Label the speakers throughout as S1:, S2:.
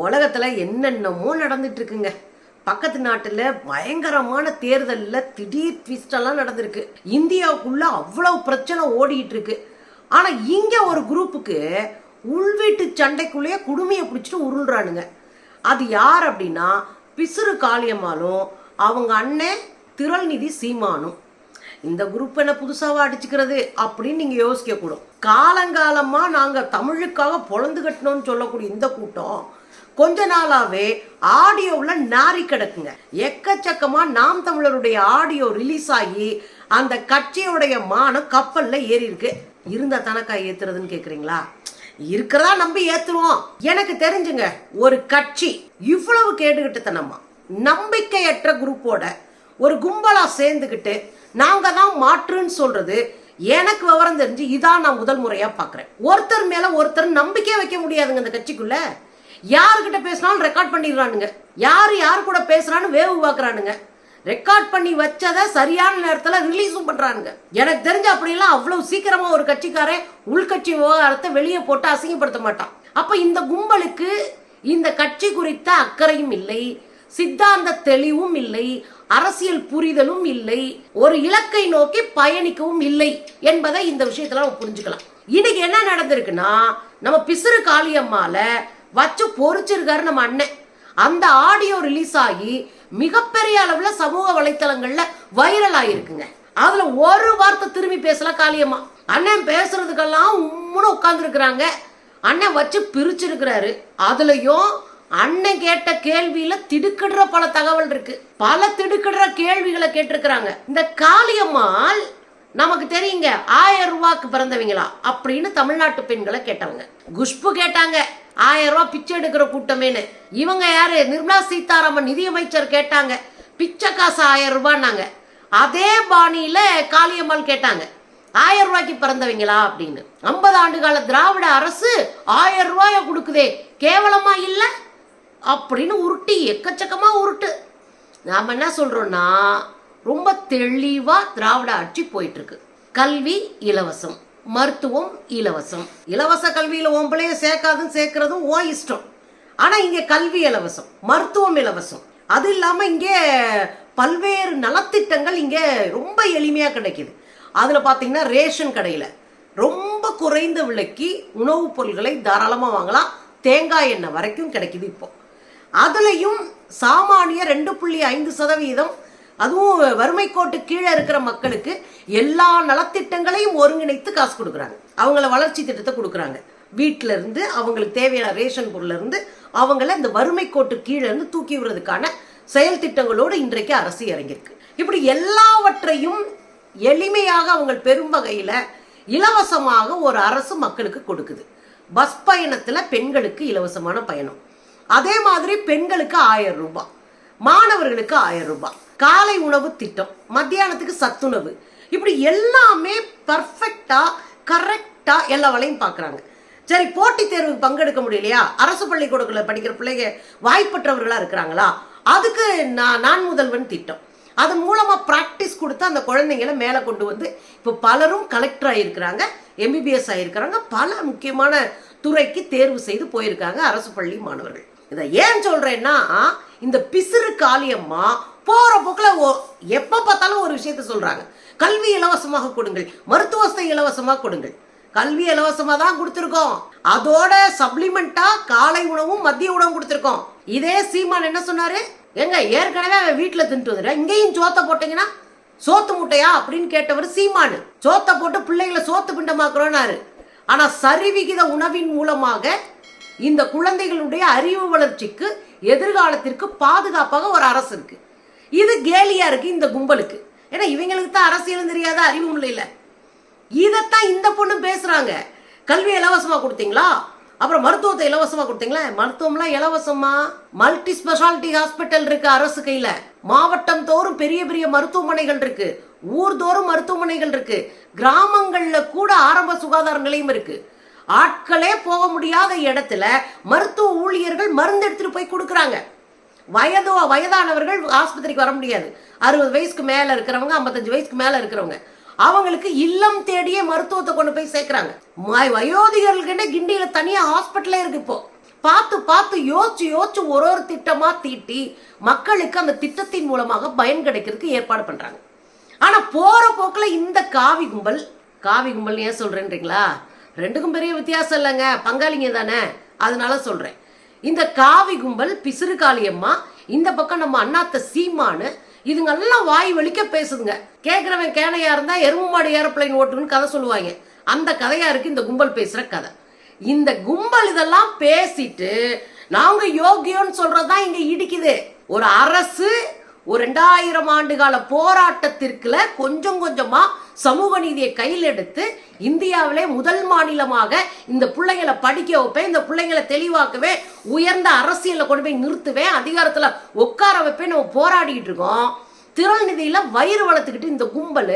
S1: உலகத்துல என்னென்னமோ நடந்துட்டு இருக்குங்க. பக்கத்து நாட்டுல பயங்கரமான தேர்தல்ல திடீர் ட்விஸ்ட் எல்லாம் நடந்திருக்கு. இந்தியாவுக்குள்ள அவ்வளவு பிரச்சனை ஓடிட்டு இருக்கு. ஆனா இங்க ஒரு குரூப்புக்கு உள்வீட்டு சண்டைக்குள்ளேயே குடுமையை பிடிச்சிட்டு உருள்றானுங்க. அது யார் அப்படின்னா பிசிறு காளியம்மாளும் அவங்க அண்ணன் திரள்நிதி சீமானும். இந்த குரூப் என்ன புதுசாவா அடிச்சுக்கிறது அப்படின்னு நீங்க யோசிக்க கூடும். காலங்காலமா நாங்க தமிழுக்காக பொழந்து கட்டணும்னு சொல்லக்கூடிய இந்த கூட்டம் கொஞ்ச நாளாவே ஆடியோவில் நாரி கிடக்குங்க. எக்கச்சக்கமா நாம் தமிழருடைய ஆடியோ ரிலீஸ் ஆகி அந்த கட்சியோடைய மானம் கப்பல்ல ஏறி இருக்கு. இருந்தா தனக்கா ஏத்துறதுன்னு கேக்குறீங்களா? இருக்கிறதா நம்பி ஏத்துருவோம். எனக்கு தெரிஞ்சுங்க, ஒரு கட்சி இவ்வளவு கேட்டுக்கிட்டுத்தனமா நம்பிக்கையற்ற குரூப்போட ஒரு கும்பலா சேர்ந்துக்கிட்டு நாங்க தான் மாற்றுன்னு சொல்றது எனக்கு விவரம் தெரிஞ்சு இதான் நான் முதல் முறையா பாக்குறேன். ஒருத்தர் மேல ஒருத்தர் நம்பிக்கை வைக்க முடியாதுங்க. இந்த கட்சிக்குள்ள யாருக்கிட்ட பேசினாலும் ரெக்கார்ட் பண்ணிடுறானுங்க. யாரு கூட பேசுறான்னு வேவு பார்க்கறானுங்க. ரெக்கார்ட் பண்ணி வச்சதை சரியான நேரத்துல ரிலீஸும் பண்றானுங்க. எனக்கு தெரிஞ்ச அப்படிலாம் அவ்வளவு சீக்கிரமா ஒரு கட்சிக்காரன் உள்கட்சி விவகாரத்தை வெளியே போட்டு அசிங்கப்படுத்த மாட்டான். அப்ப இந்த கும்பலுக்கு இந்த கட்சி குறித்த அக்கறையும் இல்லை, சித்தாந்த தெளிவும் இல்லை, அரசியல் புரிதலும் இல்லை, ஒரு இலக்கை நோக்கி பயணிக்கவும் இல்லை என்பதை இந்த விஷயத்துல நம்ம புரிஞ்சுக்கலாம். இன்னைக்கு என்ன நடந்திருக்குன்னா, நம்ம பிசிறு காளியம்மால வச்சு பொறிச்சிருக்காரு நம்ம அண்ணன். அந்த ஆடியோ ரிலீஸ் ஆகி மிகப்பெரிய அளவுல சமூக வலைத்தளங்கள்ல வைரல் ஆயிருக்குங்க. அதுல ஒரு வார்த்தை திரும்பி பேசல காளியம்மா. அண்ணன் பேசுறதுக்கெல்லாம் உம்முன்னு உட்கார்ந்து இருக்கிறாங்க. அண்ணன் வச்சு பிரிச்சிருக்கிறாரு. அதுலயும் அண்ணன் கேட்ட கேள்வியில திடுக்கிடுற பல தகவல் இருக்கு. பல திடுக்கிடுற கேள்விகளை கேட்டிருக்கிறாங்க. இந்த காளியம்மாள் நமக்கு தெரியுங்க 1000 ரூபாய்க்கு பிறந்தவங்களா அப்படின்னு தமிழ்நாட்டு பெண்களை கேட்டவங்க. குஷ்பு கேட்டாங்க 1000 ரூபாய் பிச்சை எடுக்கிற கூட்டமேனு. இவங்க யாரு? நிர்மலா சீதாராமன் நிதியமைச்சர் கேட்டாங்க பிச்சை காசு 1000 ரூபாய்னாங்க. அதே பாணியில காளியம்மாள் கேட்டாங்க 1000 ரூபாய்க்கு பிறந்தவங்களா அப்படின்னு. 50 ஆண்டு கால திராவிட அரசு 1000 ரூபாய கொடுக்குதே, கேவலமா இல்ல அப்படின்னு உருட்டி எக்கச்சக்கமா உருட்டு. நாம என்ன சொல்றோம்னா, ரொம்ப தெளிவா திராவிட ஆட்சி போயிட்டு இருக்கு. கல்வி இலவசம், மருத்துவம் இலவசம். இலவச கல்வியில உன் பிள்ளைய சேர்க்காதுன்னு சேர்க்கறதும் ஓ இஷ்டம். ஆனா இங்க கல்வி இலவசம், மருத்துவம் இலவசம். அது இல்லாம இங்க பல்வேறு நலத்திட்டங்கள் இங்க ரொம்ப எளிமையா கிடைக்குது. அதுல பாத்தீங்கன்னா ரேஷன் கடையில ரொம்ப குறைந்த விலைக்கு உணவுப் பொருட்களை தாராளமா வாங்கலாம். தேங்காய் எண்ணெய் வரைக்கும் கிடைக்குது இப்போ. அதுலயும் சாமானிய 2.5%, அதுவும் வறுமை கோட்டு கீழே இருக்கிற மக்களுக்கு எல்லா நலத்திட்டங்களையும் ஒருங்கிணைத்து காசு கொடுக்குறாங்க. அவங்கள வளர்ச்சி திட்டத்தை கொடுக்குறாங்க. வீட்டில இருந்து அவங்களுக்கு தேவையான ரேஷன் பொருள்ல இருந்து அவங்கள இந்த வறுமை கோட்டு கீழே இருந்து தூக்கி விடுறதுக்கான செயல் திட்டங்களோடு இன்றைக்கு அரசு இறங்கியிருக்கு. இப்படி எல்லாவற்றையும் எளிமையாக அவங்க பெரும் வகையில இலவசமாக ஒரு அரசு மக்களுக்கு கொடுக்குது. பஸ் பயணத்துல பெண்களுக்கு இலவசமான பயணம். அதே மாதிரி பெண்களுக்கு 1000 ரூபாய், மாணவர்களுக்கு 1000 ரூபாய், காலை உணவு திட்டம், மத்தியானத்துக்கு சத்துணவு. இப்படி எல்லாமே பர்ஃபெக்டா கரெக்டா எல்லா வேலையும் பாக்குறாங்க. சரி, போட்டித் தேர்வுக்கு பங்கெடுக்க முடியலையா? அரசு பள்ளிக்கூடத்துல படிக்கிற பிள்ளைங்க வாய்ப்பற்றவர்களா இருக்கிறாங்களா? அதுக்கு நான் முதல்வன் திட்டம். அதன் மூலமா பிராக்டிஸ் கொடுத்து அந்த குழந்தைங்களை மேல கொண்டு வந்து இப்ப பலரும் கலெக்டர் ஆயிருக்கிறாங்க, MBBS ஆயிருக்கிறாங்க, பல முக்கியமான துறைக்கு தேர்வு செய்து போயிருக்காங்க அரசு பள்ளி மாணவர்கள். இதை ஏன் சொல்றேன்னா, இந்த பிசிறு காளியம்மா போற போக்குல எப்ப பார்த்தாலும் ஒரு விஷயத்த சொல்றாங்க. கல்வி இலவசமாக கொடுங்கள், மருத்துவ வசதி இலவசமாக கொடுங்கள். கல்வி இலவசமா தான் கொடுத்திருக்கோம், அதோட சப்ளிமெண்டா காலை உணவும் மதிய உணவும் கொடுத்திருக்கோம். இதே சீமான் என்ன சொன்னாரு? எங்க ஏற்கனவே வீட்டுல தின்ட்டு வந்துடுற, இங்கேயும் சோத்த போட்டீங்கன்னா சோத்து முட்டையா அப்படின்னு கேட்டவர் சீமானு. சோத்த போட்டு பிள்ளைகளை சோத்து பிண்டமாக்குறோம்னாரு. ஆனா சரிவிகித உணவின் மூலமாக இந்த குழந்தைகளுடைய அறிவு வளர்ச்சிக்கு எதிர்காலத்திற்கு பாதுகாப்பாக ஒரு அரசு இருக்கு. இது கேலியா இருக்கு இந்த கும்பலுக்கு. ஏன்னா இவங்களுக்கு தான் அரசியலும் தெரியாத, அறிவும் இல்ல. இதத்தான் இந்த பொண்ணு பேசுறாங்க. கல்வி இலவசமா கொடுத்தீங்களா, அப்புறம் மருத்துவத்தை இலவசமா கொடுத்தீங்களா? மருத்துவம்லாம் இலவசமா? மல்டி ஸ்பெஷாலிட்டி ஹாஸ்பிட்டல் இருக்கு அரசு கையில. மாவட்டம் தோறும் பெரிய பெரிய மருத்துவமனைகள் இருக்கு, ஊர்தோறும் மருத்துவமனைகள் இருக்கு, கிராமங்கள்ல கூட ஆரம்ப சுகாதார நிலையம் இருக்கு. ஆட்களே போக முடியாத இடத்துல மருத்துவ ஊழியர்கள் மருந்து எடுத்துட்டு போய் கொடுக்குறாங்க. வயதானவர்கள் ஆஸ்பத்திரிக்கு வர முடியாது. 60 வயசுக்கு மேல இருக்கிறவங்க, 55 வயசுக்கு மேல இருக்கிறவங்க, அவங்களுக்கு இல்லம் தேடிய மருத்துவத்தை கொண்டு போய் சேர்க்கிறாங்க. வயோதிகர்களுக்கு கிண்டியில தனியா ஹாஸ்பிட்டலே இருக்கு. இப்போ பார்த்து பார்த்து யோசிச்சு யோசிச்சு ஒரு ஒரு திட்டமா தீட்டி மக்களுக்கு அந்த திட்டத்தின் மூலமாக பயன் கிடைக்கிறதுக்கு ஏற்பாடு பண்றாங்க. ஆனா போற போக்குல இந்த காவி கும்பல் ஏன் சொல்றேன்றீங்களா? ரெண்டுக்கும் பெரிய வித்தியாசம் இல்லைங்க, பங்காளிங்க தானே, அதனால சொல்றேன். இந்த காவி கும்பல் பிசிறு காளியம்மா, இந்த பக்கம் நம்ம அண்ணாத்த சீமானு, இதுங்கெல்லாம் வாய் வலிக்க பேசுதுங்க. கேட்கிறவன் கேனையா இருந்தா எருமை மாடு ஏரோப்ளைன் ஓட்டுன்னு கதை சொல்லுவாங்க. அந்த கதையா இருக்கு இந்த கும்பல் பேசுற கதை. இந்த கும்பல் இதெல்லாம் பேசிட்டு நாங்க யோகியோன்னு சொல்றதுதான் இங்க இடிக்குது. ஒரு அரசு ஒரு 2000 ஆண்டு கால போராட்டத்திற்குல கொஞ்சம் கொஞ்சமா சமூக நீதியை கையில் எடுத்து இந்தியாவிலே முதல் மாநிலமாக இந்த பிள்ளைங்களை படிக்க வைப்பேன், இந்த பிள்ளைங்களை தெளிவாக்கவே, உயர்ந்த அரசியலை கொண்டு போய் நிறுத்துவேன், அதிகாரத்துல உட்கார வைப்பேன் நம்ம போராடிட்டு இருக்கோம். திரள் நிதியில வயிறு வளர்த்துக்கிட்டு இந்த கும்பல்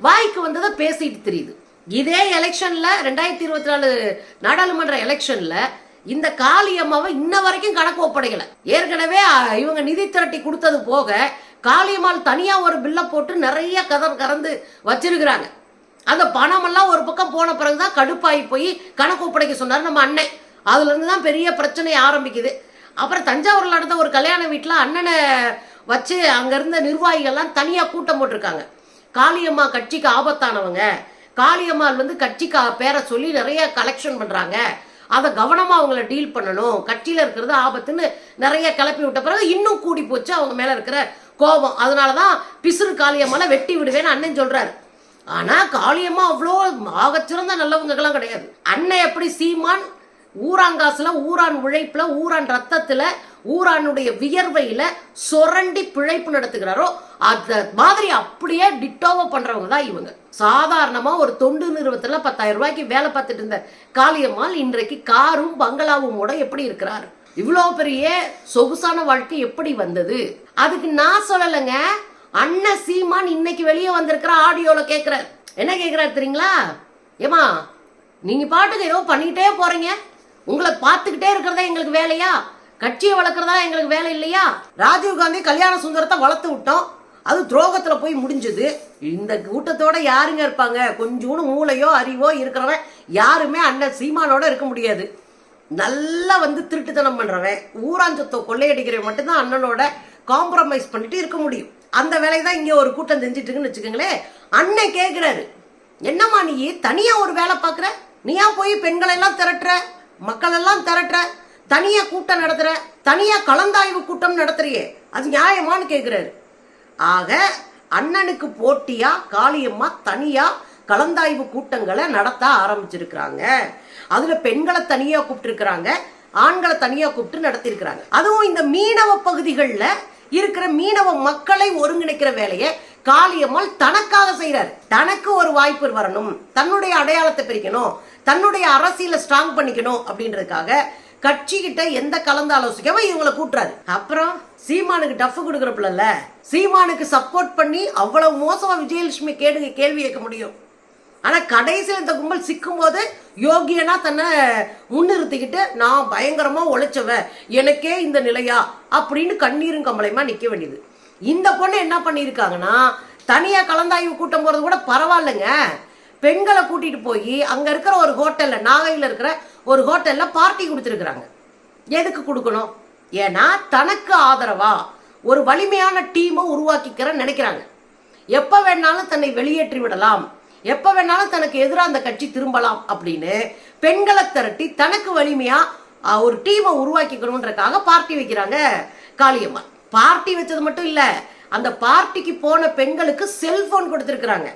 S1: வாய்க்கு வந்ததை பேசிட்டு தெரியுது. இதே எலெக்ஷன்ல 2024 நாடாளுமன்ற எலெக்ஷன்ல இந்த காளியம்மாவை இன்ன வரைக்கும் கணக்கு ஒப்படைக்கல. ஏற்கனவே இவங்க நிதி திரட்டி கொடுத்தது போக காளியம்மாள் தனியா ஒரு பில்லை போட்டு நிறைய கறந்து வச்சிருக்கிறாங்க. அந்த பணம் எல்லாம் ஒரு பக்கம் போன பிறகுதான் கடுப்பாகி போய் கணக்கு ஒப்படைக்க சொன்னார் நம்ம அண்ணன். அதுல இருந்து தான் பெரிய பிரச்சனை ஆரம்பிக்குது. அப்புறம் தஞ்சாவூர்ல நடந்த ஒரு கல்யாண வீட்டுல அண்ணனை வச்சு அங்க இருந்த நிர்வாகிகள்லாம் தனியா கூட்டம் போட்டிருக்காங்க. காளியம்மா கட்சிக்கு ஆபத்தானவங்க, காளியம்மாள் கட்சிக்கு பேரை சொல்லி நிறைய கலெக்ஷன் பண்றாங்க, அதை கவனமா அவங்கள டீல் பண்ணணும், கட்சியில இருக்கிறது ஆபத்துன்னு நிறைய கிளப்பி விட்ட பிறகு இன்னும் கூடி போச்சு அவங்க மேல இருக்கிற கோபம். அதனாலதான் பிசுறு காளியம்மால வெட்டி விடுவேன்னு அண்ணன் சொல்றாரு. ஆனா காளியம்மா அவ்வளோ ஆகச்சிறந்த நல்லவங்கெல்லாம் கிடையாது. அண்ணன் எப்படி சீமான் ஊராங்காசுல, ஊரான் உழைப்புல, ஊரான் ரத்தத்துல, ஊரானுடைய வியர்வையில சொரண்டி பிழைப்பு நடத்துகிறாரோ அந்த மாதிரி அப்படியே டிட்டோவா பண்றவங்க தான் இவங்க. சாதாரணமா ஒரு தொண்டு நிறுவனத்துல 10,000 ரூபாய்க்கு வேலை பார்த்துட்டு இருந்த காளியம்மாள் இன்றைக்கு காரும் பங்களாவும் எப்படி இருக்கிறார்? இவ்வளவு பெரிய சொகுசான வாழ்க்கை எப்படி வந்தது? அதுக்கு நான் சொல்லலைங்க, அண்ணன் சீமான் இன்னைக்கு வெளியே வந்திருக்கிற ஆடியோல கேட்கிறார். என்ன கேட்கிறார் தெரியுங்களா? ஏமா நீங்க பாட்டுக்கு ஏதோ பண்ணிக்கிட்டே போறீங்க, உங்களை பார்த்துக்கிட்டே இருக்கிறதா எங்களுக்கு வேலையா? கட்சியை வளர்க்கறதா எங்களுக்கு வேலை இல்லையா? ராஜீவ்காந்தி கல்யாண சுந்தரத்தை வளர்த்து விட்டோம், அது துரோகத்துல போய் முடிஞ்சது. இந்த கூட்டத்தோட யாருங்க இருப்பாங்க? கொஞ்சோண்டு மூளையோ அறிவோ இருக்கிறவன் யாருமே அண்ணன் சீமானோட இருக்க முடியாது. நல்லா திருட்டுத்தனம் பண்றவன், ஊராஞ்சத்தை கொள்ளையடிக்கிறவன் மட்டும்தான் அண்ணனோட காம்ப்ரமைஸ் பண்ணிட்டு இருக்க முடியும். அந்த வேலையை தான் இங்க ஒரு கூட்டம் செஞ்சுட்டு இருக்குன்னு வச்சுக்கோங்களேன். அண்ணன் கேட்கிறாரு, என்னம்மா நீ தனியா ஒரு வேலை பார்க்குற, நீயா போய் பெண்களை எல்லாம் திரட்டுற, மக்கள் எல்லாம் திரட்டுற, தனியா கூட்டம் நடத்துற, தனியா கலந்தாய்வு கூட்டம் நடத்துறியே, அது நியாயமானு கேட்கிறாரு. ஆக அண்ணனுக்கு போட்டியா காளியம்மா தனியா கலந்தாய்வு கூட்டங்களை நடத்த ஆரம்பிச்சிருக்கிறாங்க. அதுல பெண்களை தனியா கூப்பிட்டு இருக்கிறாங்க, ஆண்களை தனியா கூப்பிட்டு நடத்திருக்கிறாங்க. அதுவும் இந்த மீனவ பகுதிகளில் இருக்கிற மீனவ மக்களை ஒருங்கிணைக்கிற வேலையை காளியம்மாள் தனக்காக செய்யறாரு. தனக்கு ஒரு வாய்ப்பு வரணும், தன்னுடைய அடையாளத்தை பிரிக்கணும், தன்னுடைய அரசியல ஸ்ட்ராங் பண்ணிக்கணும் அப்படின்றதுக்காக கட்சி கிட்ட எந்த கலந்து ஆலோசிக்காம இவங்களை கூட்டுறாரு. அப்புறம் சீமானுக்கு டஃப் கொடுக்கறப்பல சீமானுக்கு சப்போர்ட் பண்ணி அவ்வளவு மோசமா விஜயலட்சுமி கேள்வி கேட்க முடியும். ஆனா கடைசியில் இந்த கும்பல் சிக்கும் போது யோகியனா தன்னை முன்னிறுத்திக்கிட்டு நான் பயங்கரமா உழைச்சவ, எனக்கே இந்த நிலையா அப்படின்னு கண்ணீரும் கம்பளையுமா நிக்க வேண்டியது. இந்த பொண்ணு என்ன பண்ணிருக்காங்கன்னா, தனியா கலந்தாய்வு கூட்டம் போறது கூட பரவாயில்லைங்க, பெண்களை கூட்டிட்டு போய் அங்க இருக்கிற ஒரு ஹோட்டல்ல, நாகையில இருக்கிற ஒரு ஹோட்டல்ல பார்ட்டி கொடுத்துருக்குறாங்க. எதுக்கு கொடுக்கணும்? ஏன்னா தனக்கு ஆதரவா ஒரு வலிமையான டீமை உருவாக்கிக்கிற நினைக்கிறாங்க. எப்ப வேணாலும் தன்னை வெளியேற்றி விடலாம், எப்ப வேணாலும் தனக்கு எதிராக அந்த கட்சி திரும்பலாம் அப்படின்னு பெண்களை திரட்டி தனக்கு வலிமையா ஒரு டீமை உருவாக்கிக்கணும்ன்றக்காக பார்ட்டி வைக்கிறாங்க காளியம்மா. பார்ட்டி வச்சது மட்டும் இல்ல, அந்த பார்ட்டிக்கு போன பெண்களுக்கு செல்போன் கொடுத்திருக்கிறாங்க.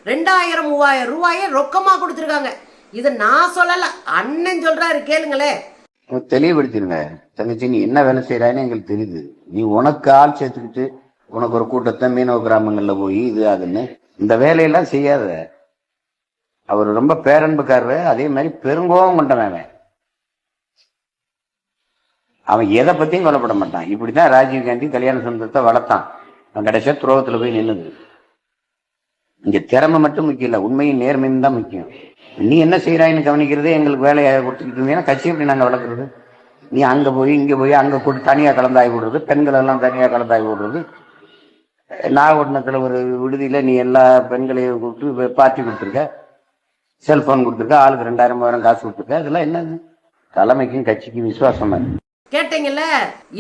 S1: 2000-3000 ரூபாயை ரொக்கமா கொடுத்திருக்காங்க. இத நான் சொல்லல, அண்ணன் சொல்றாரு, கேளுங்களே.
S2: தெளிவுபடுத்திருங்க தங்கச்சி, நீ என்ன வேலை செய்யறான்னு எங்களுக்கு தெரியுது. நீ உனக்கு ஆள் சேர்த்துக்கிட்டு உனக்கு ஒரு கூட்டத்தை மீனவ கிராமங்கள்ல போய் இது அதுன்னு இந்த வேலையெல்லாம் செய்யாத. அவர் ரொம்ப பேரன்புக்காரரு, அதே மாதிரி பெருங்கோவம் கொண்டவன். அவன் எதை பத்தியும் கொல்லப்பட மாட்டான். இப்படிதான் ராஜீவ்காந்தி கல்யாண சுந்தரத்தை வளர்த்தான். அவன் கடைசியா துரோகத்துல போய் நின்னுது. இங்க திறமை மட்டும் முக்கியம் இல்ல, உண்மையும் நேர்மையும் தான் முக்கியம். நீ என்ன செய்யறாயின்னு கவனிக்கிறதே எங்களுக்கு வேலையை கொடுத்துக்கிட்டு இருந்தீங்கன்னா கட்சி எப்படி நாங்க வளர்க்குறது? நீ அங்க போய் இங்க போய் அங்க கூட்டு தனியா கலந்தாய் விடுறது, பெண்கள் எல்லாம் தனியா கலந்தாய் விடுறது. நாகப்பட்டினத்துல ஒரு விடுதியில நீ எல்லா பெண்களையும் கூப்பிட்டு பார்ட்டி கொடுத்துருக்க, செல்போன் கொடுத்துருக்க, ஆளுக்கு 2000-3000 காசு கொடுத்துருக்க. இதெல்லாம் என்னது? தலைமைக்கும் கட்சிக்கும் விசுவாசமா இருக்கு.
S1: கேட்டீங்கல்ல,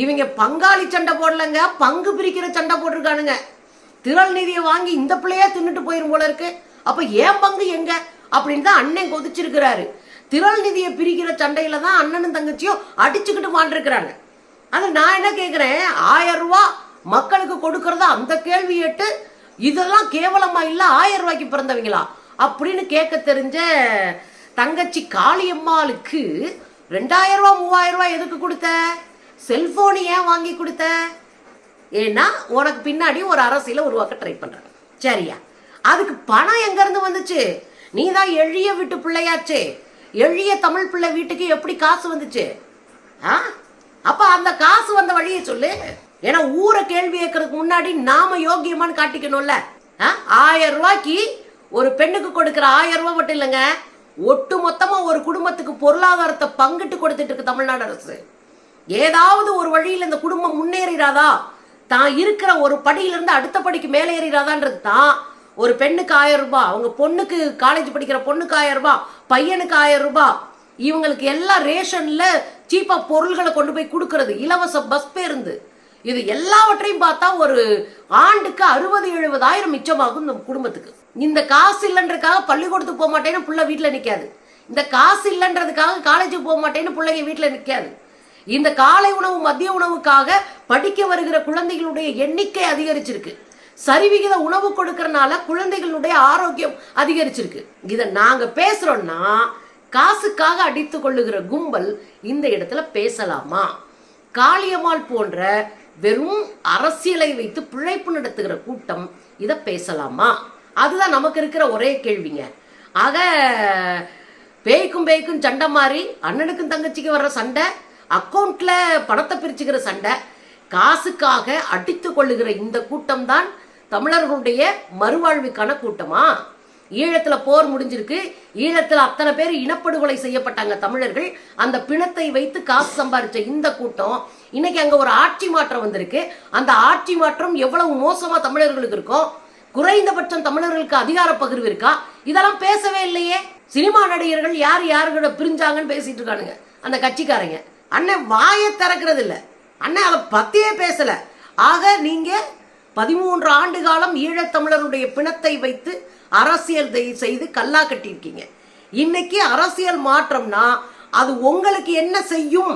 S1: இவங்க பங்காளி சண்டை போடலங்க, பங்கு பிரிக்கிற சண்டை போட்டிருக்கானுங்க. திரள் நிதியை வாங்கி இந்த பிள்ளையா தின்னுட்டு போயிரும் போல இருக்கு. அப்ப ஏன் பங்கு எங்க அப்படின்னு தான் அண்ணன் கொதிச்சிருக்கிறாரு. திரள் நிதியை பிரிக்கிற சண்டையில தான் அண்ணனும் தங்கச்சியும் அடிச்சுக்கிட்டு மாட்டிருக்கிறாங்க. அது நான் என்ன கேட்கிறேன், 1000 ரூபாய் மக்களுக்கு கொடுக்கறத அந்த கேள்வி கேட்டு இதெல்லாம் கேவலமா இல்ல 1000 ரூபாய்க்கு பிறந்தவங்களா அப்படின்னு கேட்க தெரிஞ்ச தங்கச்சி காளியம்மாளுக்கு 2000 ரூபாய் 3000 ரூபாய் எதுக்கு கொடுத்த? செல்போன் ஏன் வாங்கி கொடுத்த? ஏன்னா உனக்கு பின்னாடி ஒரு அரசியலை உருவாக்க ட்ரை பண்ற, சரியா? அதுக்கு பணம் எங்க இருந்து வந்துச்சு? நீ தான் எளிய வீட்டு பிள்ளையாச்சே. எளிய தமிழ் பிள்ளை வீட்டுக்கு எப்படி காசு வந்துச்சு? அப்ப அந்த காசு வந்த வழியை சொல்லு. ஏன்னா ஊரை கேள்வி கேட்கறதுக்கு முன்னாடி நாம யோகியமானு காட்டிக்கணும்ல. 1000 ரூபாய்க்கு ஒரு பெண்ணுக்கு கொடுக்கிற 1000 ரூபாய் மட்டும் இல்லைங்க, ஒட்டு மொத்தமா ஒரு குடும்பத்துக்கு பொருளாதாரத்தை பங்கிட்டு கொடுத்துட்டு இருக்கு தமிழ்நாடு அரசு. ஏதாவது ஒரு வழியில் இந்த குடும்பம் முன்னேறாதா, தான் இருக்கிற ஒரு படியிலிருந்து அடுத்த படிக்கு மேலே ஏறிடாதான்றது தான். ஒரு பெண்ணுக்கு 1000 ரூபாய், அவங்க பொண்ணுக்கு காலேஜ் படிக்கிற பொண்ணுக்கு 1000 ரூபாய், பையனுக்கு 1000 ரூபாய், இவங்களுக்கு எல்லாம் ரேஷன்ல சீப்பா பொருள்களை கொண்டு போய் கொடுக்கறது, இலவச பஸ் பேருந்து, இது எல்லாவற்றையும் பார்த்தா ஒரு ஆண்டுக்கு 60-70 மிச்சமாகும் இந்த குடும்பத்துக்கு. இந்த காசு இல்லைன்றதுக்காக பள்ளிக்கூடத்துக்கு போக மாட்டேன்னு புள்ள வீட்டுல நிக்காது. இந்த காசு இல்லைன்றதுக்காக காலேஜுக்கு போக மாட்டேன்னு பிள்ளைங்க வீட்டுல நிக்காது. இந்த காலை உணவு மதிய உணவுக்காக படிக்க வருகிற குழந்தைகளுடைய எண்ணிக்கை அதிகரிச்சிருக்கு. சரிவிகித உணவு கொடுக்கறனால குழந்தைகளுடைய ஆரோக்கியம் அதிகரிச்சிருக்கு. இதை நாங்க பேசுறோம்னா காசுக்காக அடித்து கொள்ளுகிற கும்பல் இந்த இடத்துல பேசலாமா? காளியம்மாள் போன்ற வெறும் அரசியலை வைத்து பிழைப்பு நடத்துகிற கூட்டம் இதை பேசலாமா? அதுதான் நமக்கு இருக்கிற ஒரே கேள்விங்க. ஆக பேய்க்கும் சண்டை மாறி அண்ணனுக்கும் தங்கச்சிக்கு வர்ற சண்டை, அக்கௌண்ட்ல பணத்தை பிரிச்சுக்கிற சண்டை, காசுக்காக அடித்து கொள்ளுகிற இந்த கூட்டம் தான் தமிழர்களுடைய மறுவாழ்வுக்கான கூட்டமா? ஈழத்துல போர் முடிஞ்சிருக்கு, ஈழத்துல அத்தனை பேர் இனப்படுகொலை செய்யப்பட்டாங்க தமிழர்கள். அந்த பிணத்தை வைத்து காசு சம்பாதிச்ச இந்த கூட்டம் இன்னைக்கு அங்க ஒரு ஆட்சி மாற்றம் வந்திருக்கு. அந்த ஆட்சி மாற்றம் எவ்வளவு மோசமா தமிழர்களுக்கு இருக்கும், குறைந்தபட்சம் தமிழர்களுக்கு அதிகார பகிர்வு இருக்கா, இதெல்லாம் பேசவே இல்லையே. சினிமா நடிகர்கள் யார் யாருக்கிட்ட பிரிஞ்சாங்கன்னு பேசிட்டு இருக்கானுங்க அந்த கட்சிக்காரங்க. அண்ணன் வாயை திறக்கிறது இல்லை, அண்ணன் அதை பத்தியே பேசல. ஆக நீங்க 13 ஆண்டு காலம் ஈழத்தமிழருடைய பிணத்தை வைத்து அரசியல் செய்து கல்லா கட்டியிருக்கீங்க. இன்னைக்கு அரசியல் மாற்றம்னா அது உங்களுக்கு என்ன செய்யும்,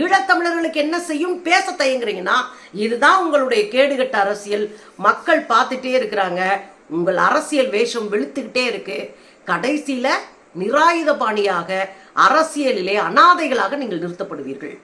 S1: ஈழத்தமிழர்களுக்கு என்ன செய்யும் பேச தயங்குறீங்கன்னா இதுதான் உங்களுடைய கேடுகட்ட அரசியல். மக்கள் பார்த்துட்டே இருக்கிறாங்க, உங்கள் அரசியல் வேஷம் வெளுத்துக்கிட்டே இருக்கு. கடைசியில நிராயுத பாணியாக அரசியலிலே அனாதைகளாக நீங்கள் நிறுத்தப்படுவீர்கள்.